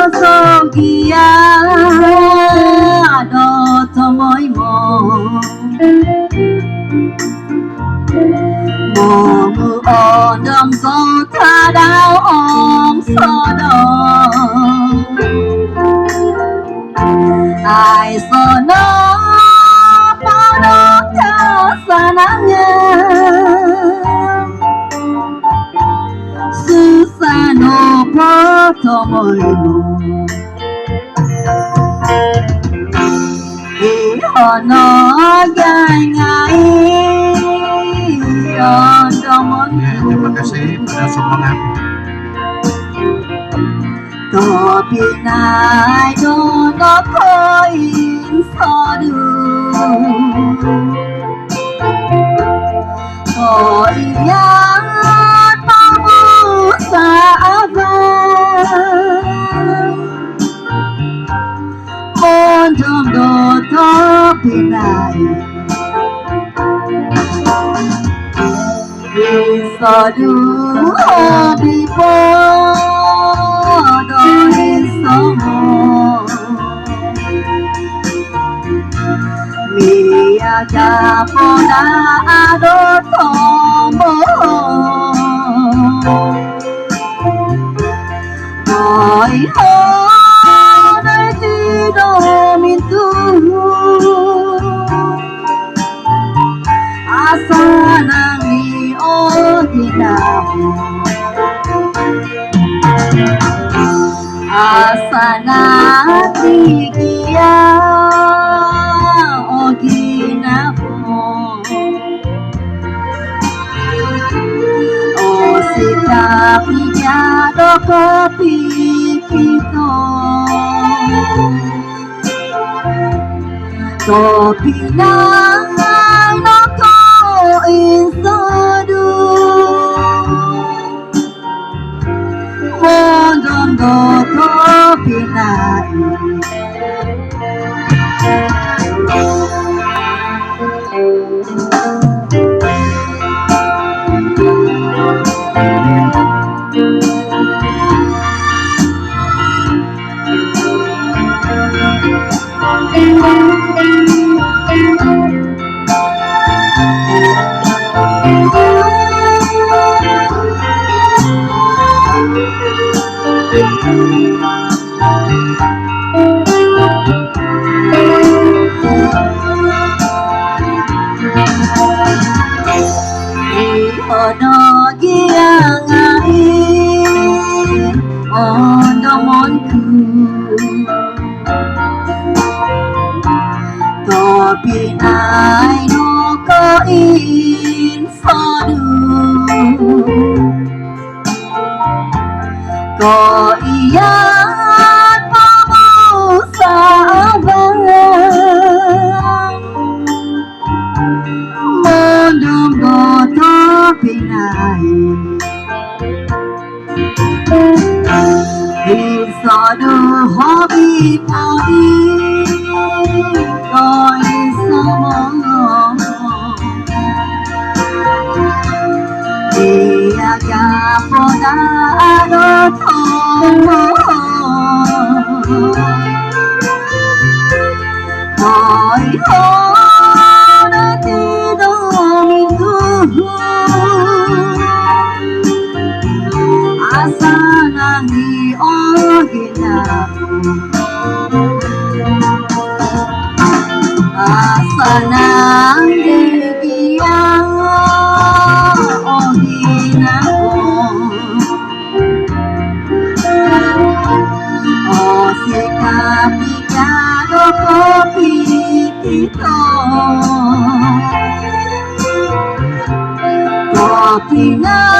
Sosogia do tomoy mo Momu odom so tadao om sodo Ai sono pano ta sananya Susano po tomoy mo Ihono gay-gay Ondomon Terima kasih pada semangat. Topinay dono koin sodu Koiyan mamu sa abang Mondom do topinay Sodu hobi po somo Miyaga po na ado tomo Boy ho na tido mintu Asa nang ioginamu Asana tigia oginapo Osita pigado kopi kito Kopi nangay no ko insadu Mondom do Pinay Ono giangai ondomonku Topinay no koin sodu Koiyan mamu sa abang Mondom do Pinay Sodu hobi podi Koi somo Iyaga poda ado tomo Koi ho na tido mintu Asa nang ioginamu Asa nang digiyang oginamu O sikapigado kopi kito Kopi na